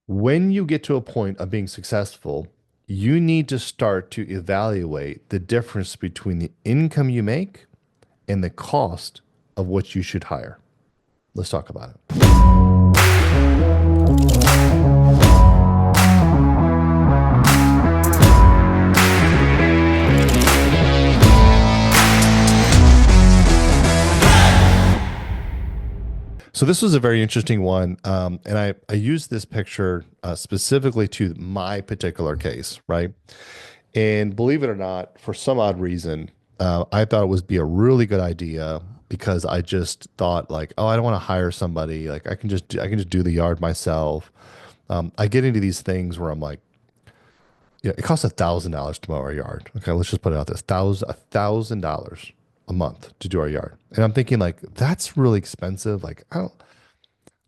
When you get to a point of being successful, you need to start to evaluate the difference between the income you make and the cost of what you should hire. Let's talk about it. So this was a very interesting one, and I used this picture specifically to my particular case, right? And believe it or not, for some odd reason, I thought it would be a really good idea because I just thought like, oh, I don't want to hire somebody. Like I can just do the yard myself. I get into these things where I'm like, yeah, it costs $1,000 to mow our yard. Okay, let's just put it out there, $1,000 a month to do our yard. And I'm thinking like, that's really expensive. Like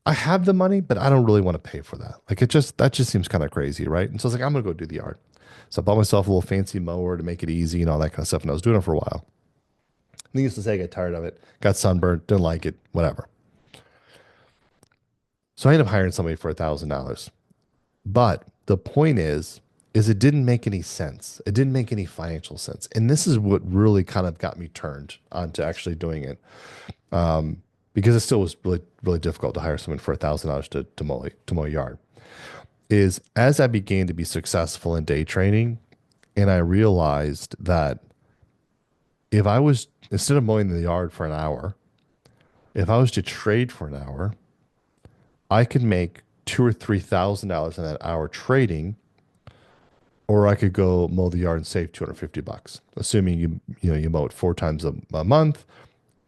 I have the money, but I don't really want to pay for that. Like that just seems kind of crazy, right? And so I was like, I'm gonna go do the yard. So I bought myself a little fancy mower to make it easy and all that kind of stuff. And I was doing it for a while. Needless to say, I got tired of it, got sunburned, didn't like it, whatever. So I ended up hiring somebody for $1,000. But the point is it didn't make any sense. It didn't make any financial sense. And this is what really kind of got me turned onto actually doing it. Because it still was really, really difficult to hire someone for $1,000 to mow a yard. Is as I began to be successful in day trading, and I realized that if I was instead of mowing the yard for an hour, if I was to trade for an hour, I could make $2,000 or $3,000 in that hour trading, or I could go mow the yard and save 250 bucks, assuming you mow it four times a month,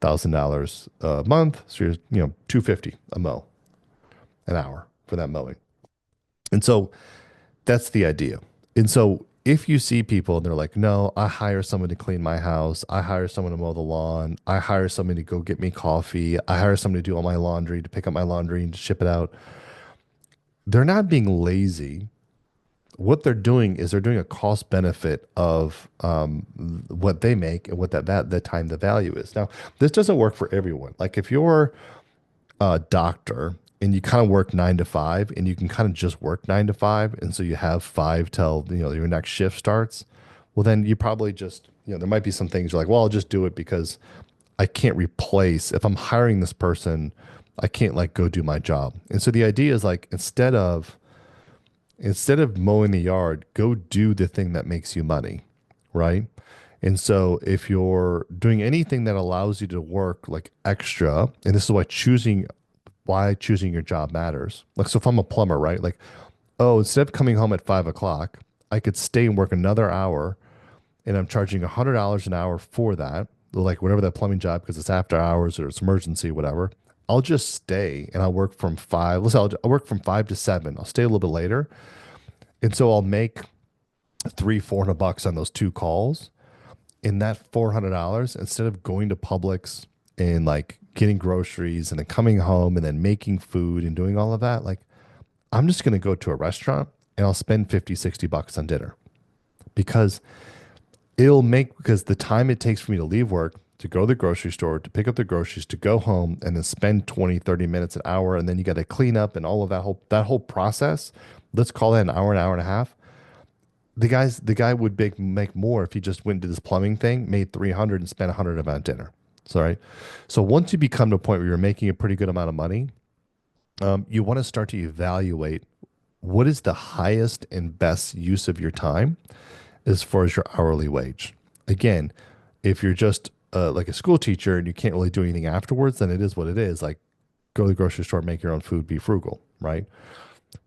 $1,000 a month, so you're 250 a mow an hour for that mowing. And so that's the idea. And so if you see people and they're like, no, I hire someone to clean my house, I hire someone to mow the lawn, I hire someone to go get me coffee, I hire someone to do all my laundry, to pick up my laundry and to ship it out, they're not being lazy. What they're doing is they're doing a cost benefit of what they make and what that time the value is. Now, this doesn't work for everyone. Like if you're a doctor and you kind of work 9 to 5 and you can kind of just work 9 to 5 and so you have five till your next shift starts, well then you probably just there might be some things you're like, well, I'll just do it because I can't replace if I'm hiring this person, I can't like go do my job. And so the idea is like instead of mowing the yard, go do the thing that makes you money, right? And so if you're doing anything that allows you to work like extra, and this is why choosing your job matters. Like, so if I'm a plumber, right? Like, oh, instead of coming home at 5 o'clock, I could stay and work another hour and I'm charging $100 an hour for that, like whatever that plumbing job, because it's after hours or it's emergency, whatever. I'll just stay and I'll work from five. Let's say I'll work from 5 to 7. I'll stay a little bit later. And so I'll make 400 bucks on those two calls. In that $400, instead of going to Publix and like getting groceries and then coming home and then making food and doing all of that, like I'm just going to go to a restaurant and I'll spend 50, 60 bucks on dinner because because the time it takes for me to leave work, to go to the grocery store, to pick up the groceries, to go home and then spend 20, 30 minutes, an hour, and then you got to clean up and all of that whole process. Let's call that an hour and a half. The guy would make more if he just went to this plumbing thing, made 300 and spent 100 on dinner. So, right. So once you become to a point where you're making a pretty good amount of money, you want to start to evaluate what is the highest and best use of your time as far as your hourly wage. Again, if you're just like a school teacher and you can't really do anything afterwards, then it is what it is. Like go to the grocery store, make your own food, be frugal, right?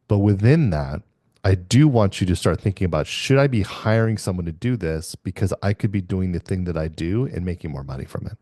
But within that, I do want you to start thinking about, should I be hiring someone to do this because I could be doing the thing that I do and making more money from it.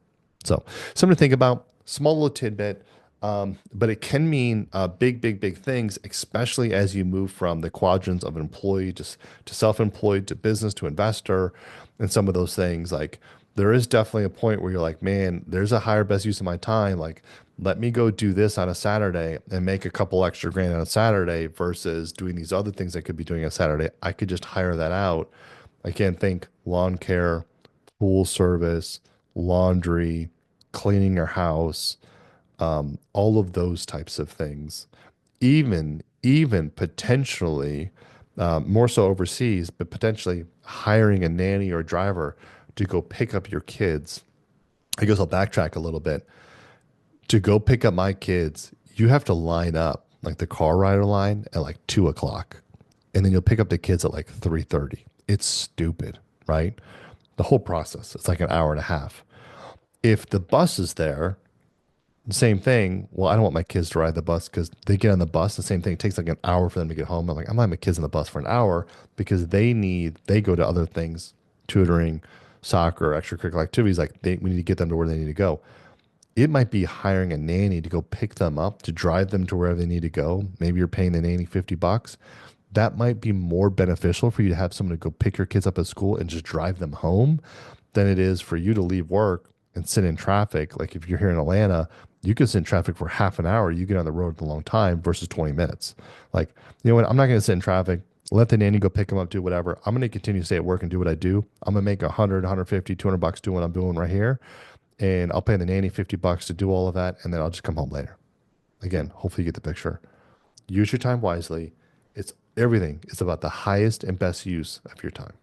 So something to think about, small little tidbit, but it can mean big, big, big things, especially as you move from the quadrants of employee to self-employed to business to investor and some of those things. Like there is definitely a point where you're like, man, there's a higher best use of my time. Like let me go do this on a Saturday and make a couple extra grand on a Saturday versus doing these other things I could be doing on Saturday. I could just hire that out. I can't think lawn care, pool service, laundry, cleaning your house, all of those types of things. Even even potentially more so overseas, but potentially hiring a nanny or a driver to go pick up your kids. I guess I'll backtrack a little bit. To go pick up my kids, you have to line up like the car rider line at like 2 o'clock. And then you'll pick up the kids at like 3:30. It's stupid, right? The whole process. It's like an hour and a half. If the bus is there, same thing. Well, I don't want my kids to ride the bus because they get on the bus. The same thing. It takes like an hour for them to get home. I'm like, I'm not having my kids on the bus for an hour because they go to other things, tutoring, soccer, extracurricular activities. Like we need to get them to where they need to go. It might be hiring a nanny to go pick them up, to drive them to wherever they need to go. Maybe you're paying the nanny $50. That might be more beneficial for you to have someone to go pick your kids up at school and just drive them home than it is for you to leave work and sit in traffic. Like if you're here in Atlanta, you could sit in traffic for half an hour. You get on the road a long time versus 20 minutes. Like, you know what? I'm not going to sit in traffic. Let the nanny go pick them up, do whatever. I'm going to continue to stay at work and do what I do. I'm going to make 100, 150, $200 doing what I'm doing right here. And I'll pay the nanny $50 to do all of that. And then I'll just come home later. Again, hopefully you get the picture. Use your time wisely. It's everything is about the highest and best use of your time.